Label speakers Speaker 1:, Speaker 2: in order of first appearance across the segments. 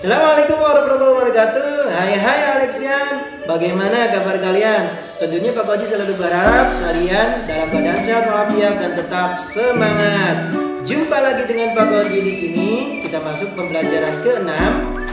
Speaker 1: Assalamualaikum warahmatullahi wabarakatuh. Hai Alexian, bagaimana kabar kalian? Tentunya Pak Koji selalu berharap kalian dalam keadaan sehat walafiat dan tetap semangat. Jumpa lagi dengan Pak Koji di sini. Kita masuk pembelajaran ke-6,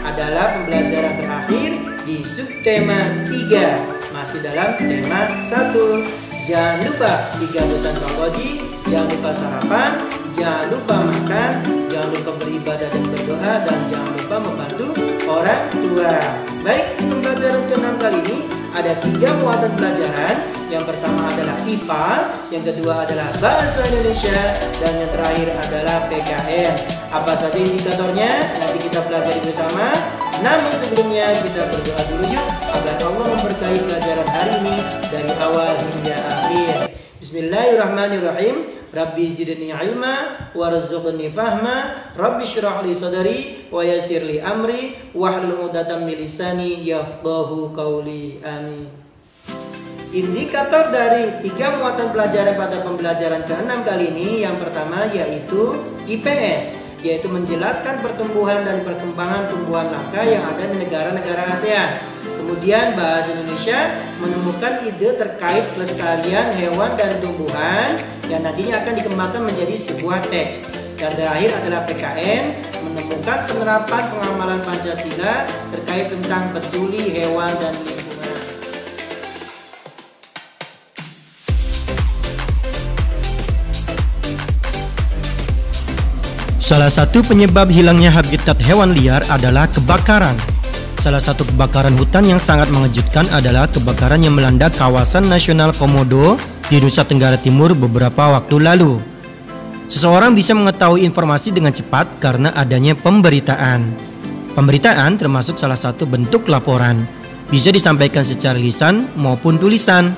Speaker 1: adalah pembelajaran terakhir di subtema 3. Masih dalam tema 1. Jangan lupa 3 pesan Pak Koji. Jangan lupa sarapan, jangan lupa makan, jangan lupa beribadah dan berdoa, dan jangan lupa membantu orang tua. Baik, pembelajaran ke-6 kali ini ada 3 muatan pelajaran. Yang pertama adalah IPA, yang kedua adalah Bahasa Indonesia, dan yang terakhir adalah PKN. Apa saja indikatornya? Nanti kita pelajari bersama. Namun sebelumnya kita berdoa dulu yuk, agar Allah memberkahi pelajaran hari ini dari awal hingga akhir. Bismillahirrahmanirrahim. Rabbi zidni ilma warzuqni fahma, Rabbi syrah li sadri wa yassir li amri wahlul 'uqdatam min lisani yafqahu qawli. Amin. Indikator dari 3 muatan pelajaran pada pembelajaran ke-6 kali ini, yang pertama yaitu IPS, yaitu menjelaskan pertumbuhan dan perkembangan tumbuhan langka yang ada di negara-negara ASEAN. Kemudian Bahasa Indonesia menemukan ide terkait pelestarian hewan dan tumbuhan yang nantinya akan dikembangkan menjadi sebuah teks. Dan terakhir adalah PKN, menemukan penerapan pengamalan Pancasila terkait tentang peduli hewan dan lingkungan.
Speaker 2: Salah satu penyebab hilangnya habitat hewan liar adalah kebakaran. Salah satu kebakaran hutan yang sangat mengejutkan adalah kebakaran yang melanda kawasan nasional Komodo di Nusa Tenggara Timur beberapa waktu lalu. Seseorang bisa mengetahui informasi dengan cepat karena adanya pemberitaan. Pemberitaan termasuk salah satu bentuk laporan. Bisa disampaikan secara lisan maupun tulisan.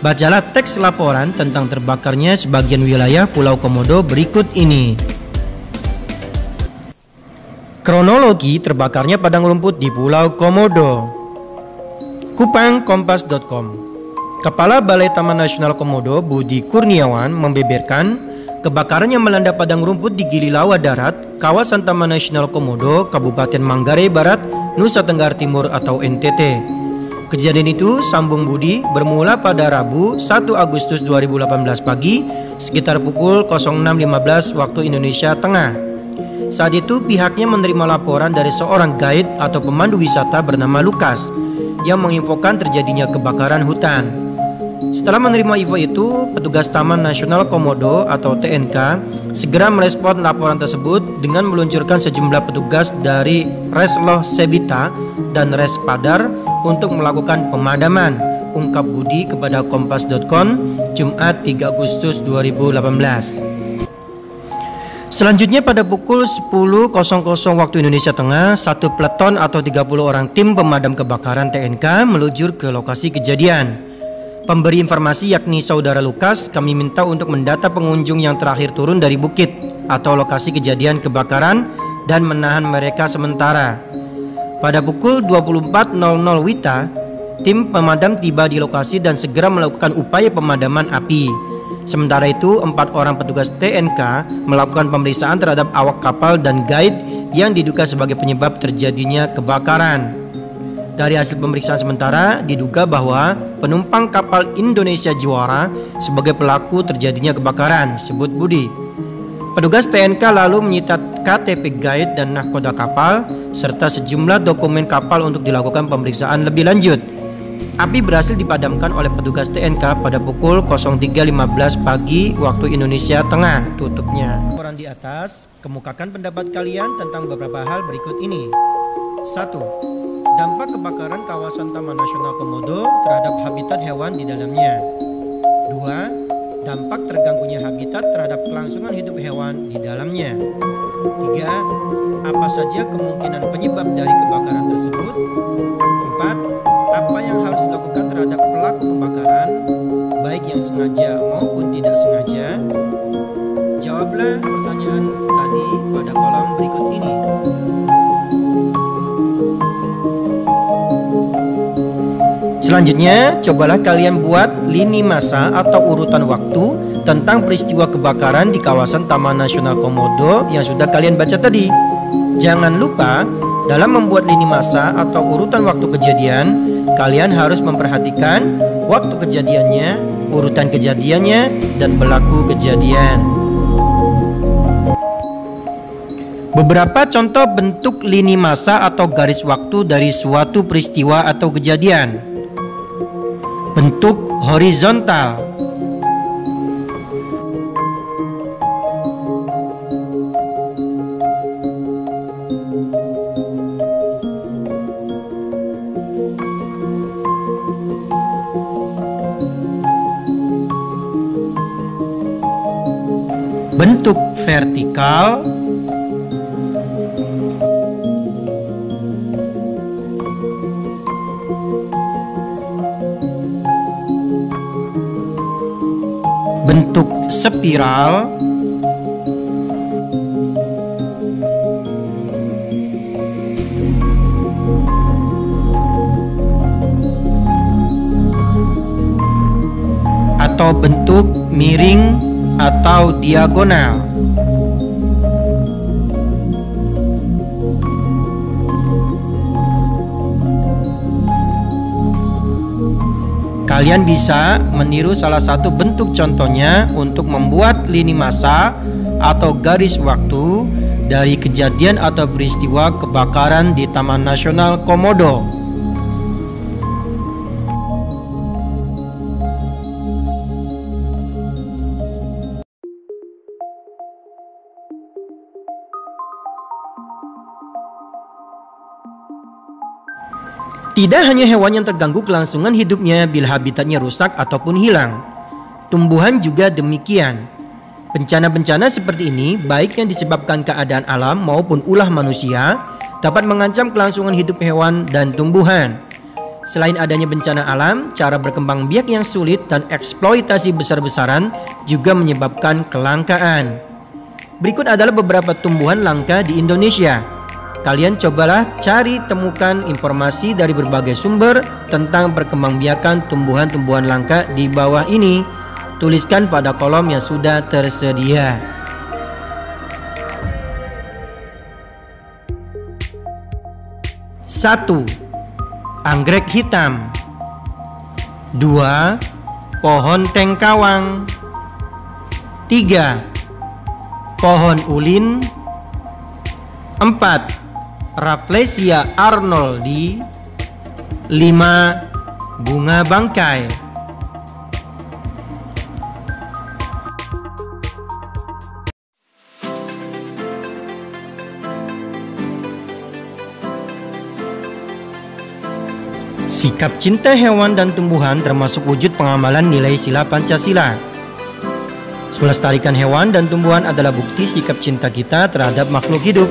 Speaker 2: Bacalah teks laporan tentang terbakarnya sebagian wilayah Pulau Komodo berikut ini. Kronologi terbakarnya padang rumput di Pulau Komodo. Kupang Kompas.com. Kepala Balai Taman Nasional Komodo Budi Kurniawan membeberkan kebakaran yang melanda padang rumput di Gili Lawa Darat, kawasan Taman Nasional Komodo, Kabupaten Manggarai Barat, Nusa Tenggara Timur atau NTT. Kejadian itu, sambung Budi, bermula pada Rabu 1 Agustus 2018 pagi sekitar pukul 06.15 waktu Indonesia Tengah. Saat itu pihaknya menerima laporan dari seorang guide atau pemandu wisata bernama Lukas yang menginfokan terjadinya kebakaran hutan. Setelah menerima info itu, petugas Taman Nasional Komodo atau TNK segera merespon laporan tersebut dengan meluncurkan sejumlah petugas dari Res Loh Sebita dan Res Padar untuk melakukan pemadaman, ungkap Budi kepada Kompas.com Jumat 3 Agustus 2018. Selanjutnya pada pukul 10.00 waktu Indonesia Tengah, satu peleton atau 30 orang tim pemadam kebakaran TNK meluncur ke lokasi kejadian. Pemberi informasi yakni Saudara Lukas kami minta untuk mendata pengunjung yang terakhir turun dari bukit atau lokasi kejadian kebakaran dan menahan mereka sementara. Pada pukul 24.00 WITA, tim pemadam tiba di lokasi dan segera melakukan upaya pemadaman api. Sementara itu, 4 orang petugas TNK melakukan pemeriksaan terhadap awak kapal dan guide yang diduga sebagai penyebab terjadinya kebakaran. Dari hasil pemeriksaan sementara, diduga bahwa penumpang kapal Indonesia Juara sebagai pelaku terjadinya kebakaran, sebut Budi. Petugas TNK lalu menyita KTP guide dan nahkoda kapal, serta sejumlah dokumen kapal untuk dilakukan pemeriksaan lebih lanjut. Api berhasil dipadamkan oleh petugas TNK pada pukul 03.15 pagi waktu Indonesia Tengah, tutupnya. Laporan di atas, kemukakan pendapat kalian tentang beberapa hal berikut ini. 1. Dampak kebakaran kawasan Taman Nasional Komodo terhadap habitat hewan di dalamnya. 2. Dampak terganggunya habitat terhadap kelangsungan hidup hewan di dalamnya. 3. Apa saja kemungkinan penyebab dari kebakaran tersebut. 4. Apa yang harus dilakukan terhadap pelaku pembakaran, baik yang sengaja maupun tidak sengaja? Jawablah pertanyaan tadi pada kolom berikut ini. Selanjutnya, cobalah kalian buat lini masa atau urutan waktu tentang peristiwa kebakaran di kawasan Taman Nasional Komodo yang sudah kalian baca tadi. Jangan lupa Dalam membuat lini masa atau urutan waktu kejadian, kalian harus memperhatikan waktu kejadiannya, urutan kejadiannya, dan pelaku kejadian. Beberapa contoh bentuk lini masa atau garis waktu dari suatu peristiwa atau kejadian. Bentuk horizontal. Bentuk vertikal. Bentuk spiral. Atau bentuk miring atau diagonal. Kalian bisa meniru salah satu bentuk contohnya untuk membuat lini masa atau garis waktu dari kejadian atau peristiwa kebakaran di Taman Nasional Komodo. Tidak hanya hewan yang terganggu kelangsungan hidupnya bila habitatnya rusak ataupun hilang. Tumbuhan juga demikian. Bencana-bencana seperti ini, baik yang disebabkan keadaan alam maupun ulah manusia, dapat mengancam kelangsungan hidup hewan dan tumbuhan. Selain adanya bencana alam, cara berkembang biak yang sulit dan eksploitasi besar-besaran juga menyebabkan kelangkaan. Berikut adalah beberapa tumbuhan langka di Indonesia. Kalian cobalah cari temukan informasi dari berbagai sumber tentang perkembangbiakan tumbuhan-tumbuhan langka di bawah ini. Tuliskan pada kolom yang sudah tersedia. 1. Anggrek hitam. 2. Pohon tengkawang. 3. Pohon ulin. 4. Rafflesia arnoldi. 5. Bunga bangkai. Sikap cinta hewan dan tumbuhan termasuk wujud pengamalan nilai sila Pancasila. Melestarikan hewan dan tumbuhan adalah bukti sikap cinta kita terhadap makhluk hidup.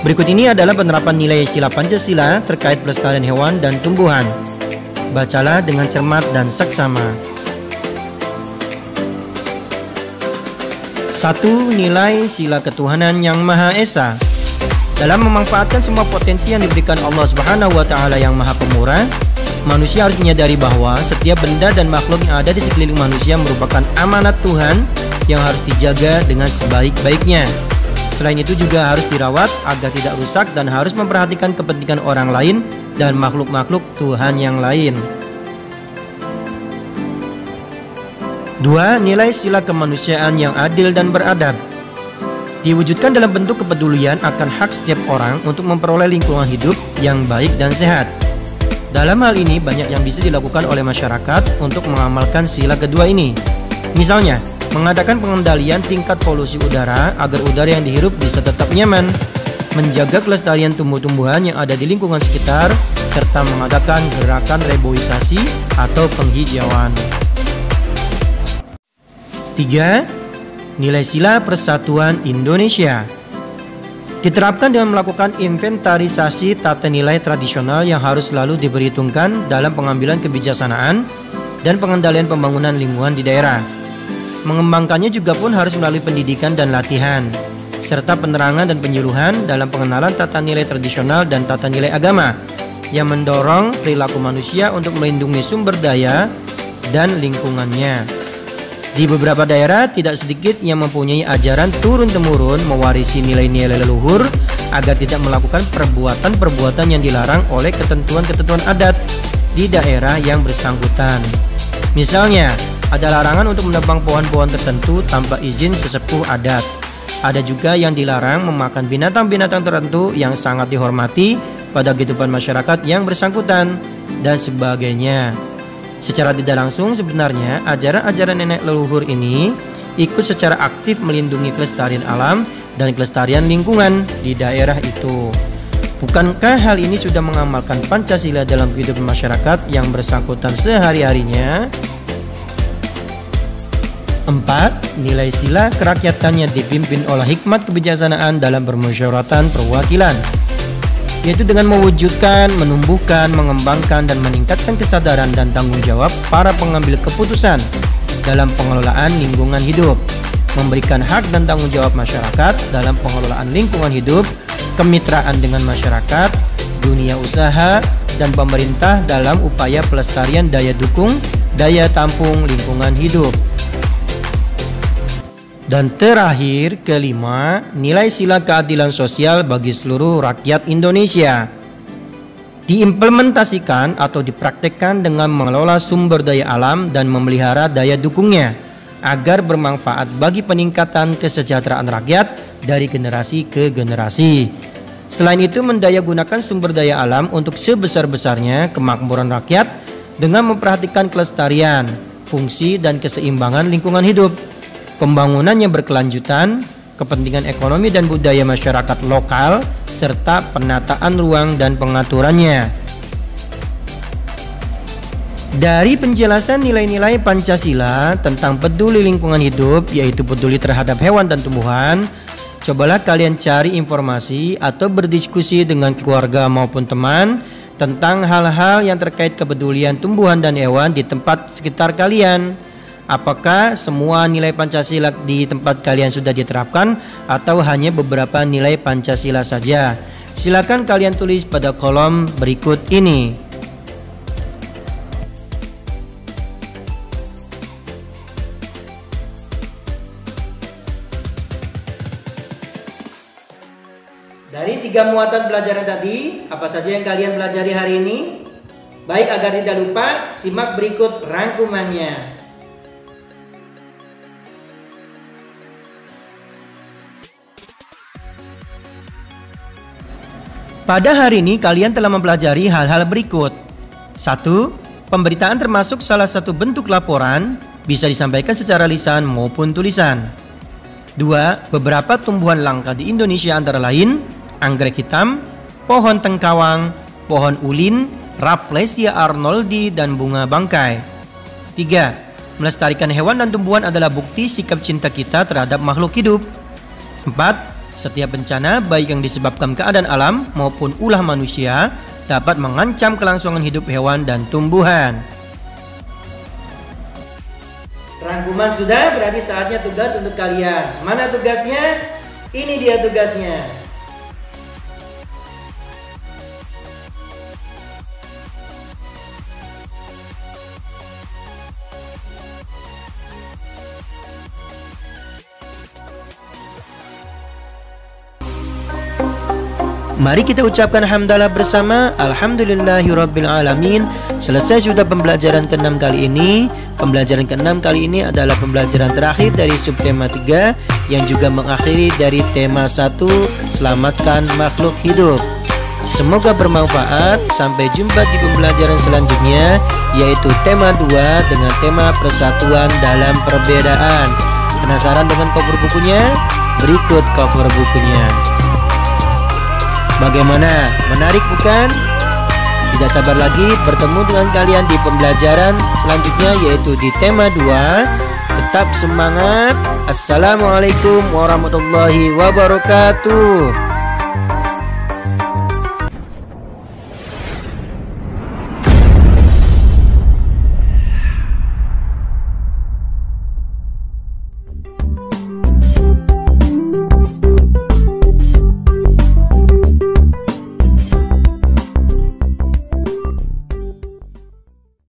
Speaker 2: Berikut ini adalah penerapan nilai sila Pancasila terkait pelestarian hewan dan tumbuhan. Bacalah dengan cermat dan seksama. 1. Nilai sila ketuhanan yang Maha Esa. Dalam memanfaatkan semua potensi yang diberikan Allah Subhanahu wa Ta'ala yang Maha Pemurah, manusia harus menyadari bahwa setiap benda dan makhluk yang ada di sekeliling manusia merupakan amanat Tuhan yang harus dijaga dengan sebaik-baiknya. Selain itu juga harus dirawat agar tidak rusak dan harus memperhatikan kepentingan orang lain dan makhluk-makhluk Tuhan yang lain. 2. Nilai sila kemanusiaan yang adil dan beradab. Diwujudkan dalam bentuk kepedulian akan hak setiap orang untuk memperoleh lingkungan hidup yang baik dan sehat. Dalam hal ini banyak yang bisa dilakukan oleh masyarakat untuk mengamalkan sila kedua ini. Misalnya, mengadakan pengendalian tingkat polusi udara agar udara yang dihirup bisa tetap nyaman, menjaga kelestarian tumbuh-tumbuhan yang ada di lingkungan sekitar, serta mengadakan gerakan reboisasi atau penghijauan. 3. Nilai sila Persatuan Indonesia. Diterapkan dengan melakukan inventarisasi tata nilai tradisional yang harus selalu diperhitungkan dalam pengambilan kebijaksanaan dan pengendalian pembangunan lingkungan di daerah. Mengembangkannya juga pun harus melalui pendidikan dan latihan, serta penerangan dan penyuluhan dalam pengenalan tata nilai tradisional dan tata nilai agama yang mendorong perilaku manusia untuk melindungi sumber daya dan lingkungannya. Di beberapa daerah tidak sedikit yang mempunyai ajaran turun-temurun mewarisi nilai-nilai leluhur agar tidak melakukan perbuatan-perbuatan yang dilarang oleh ketentuan-ketentuan adat di daerah yang bersangkutan. Misalnya, ada larangan untuk menebang pohon-pohon tertentu tanpa izin sesepuh adat. Ada juga yang dilarang memakan binatang-binatang tertentu yang sangat dihormati pada kehidupan masyarakat yang bersangkutan, dan sebagainya. Secara tidak langsung sebenarnya ajaran-ajaran nenek leluhur ini ikut secara aktif melindungi kelestarian alam dan kelestarian lingkungan di daerah itu. Bukankah hal ini sudah mengamalkan Pancasila dalam kehidupan masyarakat yang bersangkutan sehari-harinya? 4. Nilai sila kerakyatannya dipimpin oleh hikmat kebijaksanaan dalam permusyawaratan perwakilan, yaitu dengan mewujudkan, menumbuhkan, mengembangkan, dan meningkatkan kesadaran dan tanggung jawab para pengambil keputusan dalam pengelolaan lingkungan hidup, memberikan hak dan tanggung jawab masyarakat dalam pengelolaan lingkungan hidup, kemitraan dengan masyarakat, dunia usaha, dan pemerintah dalam upaya pelestarian daya dukung, daya tampung lingkungan hidup. Dan terakhir, kelima, nilai sila keadilan sosial bagi seluruh rakyat Indonesia. Diimplementasikan atau dipraktekkan dengan mengelola sumber daya alam dan memelihara daya dukungnya agar bermanfaat bagi peningkatan kesejahteraan rakyat dari generasi ke generasi. Selain itu, mendayagunakan sumber daya alam untuk sebesar-besarnya kemakmuran rakyat dengan memperhatikan kelestarian, fungsi, dan keseimbangan lingkungan hidup, pembangunan yang berkelanjutan, kepentingan ekonomi dan budaya masyarakat lokal, serta penataan ruang dan pengaturannya. Dari penjelasan nilai-nilai Pancasila tentang peduli lingkungan hidup, yaitu peduli terhadap hewan dan tumbuhan, cobalah kalian cari informasi atau berdiskusi dengan keluarga maupun teman tentang hal-hal yang terkait kepedulian tumbuhan dan hewan di tempat sekitar kalian. Apakah semua nilai Pancasila di tempat kalian sudah diterapkan atau hanya beberapa nilai Pancasila saja? Silakan kalian tulis pada kolom berikut ini.
Speaker 1: Dari 3 muatan pelajaran tadi, apa saja yang kalian pelajari hari ini? Baik, agar tidak lupa, simak berikut rangkumannya.
Speaker 2: Pada hari ini kalian telah mempelajari hal-hal berikut. 1. Pemberitaan termasuk salah satu bentuk laporan, bisa disampaikan secara lisan maupun tulisan. 2. Beberapa tumbuhan langka di Indonesia antara lain anggrek hitam, pohon tengkawang, pohon ulin, Rafflesia arnoldi, dan bunga bangkai. 3. Melestarikan hewan dan tumbuhan adalah bukti sikap cinta kita terhadap makhluk hidup. 4. Setiap bencana, baik yang disebabkan keadaan alam maupun ulah manusia, dapat mengancam kelangsungan hidup hewan dan tumbuhan.
Speaker 1: Rangkuman sudah, berarti saatnya tugas untuk kalian. Mana tugasnya? Ini dia tugasnya.
Speaker 2: Mari kita ucapkan hamdalah bersama. Alhamdulillahirrabbilalamin. Selesai sudah pembelajaran ke-6 kali ini. Pembelajaran ke-6 kali ini adalah pembelajaran terakhir dari subtema 3 yang juga mengakhiri dari tema 1, selamatkan makhluk hidup. Semoga bermanfaat. Sampai jumpa di pembelajaran selanjutnya, yaitu tema 2 dengan tema persatuan dalam perbedaan. Penasaran dengan cover bukunya? Berikut cover bukunya. Bagaimana? Menarik bukan? Tidak sabar lagi bertemu dengan kalian di pembelajaran selanjutnya, yaitu di tema 2. Tetap semangat. Assalamualaikum warahmatullahi wabarakatuh.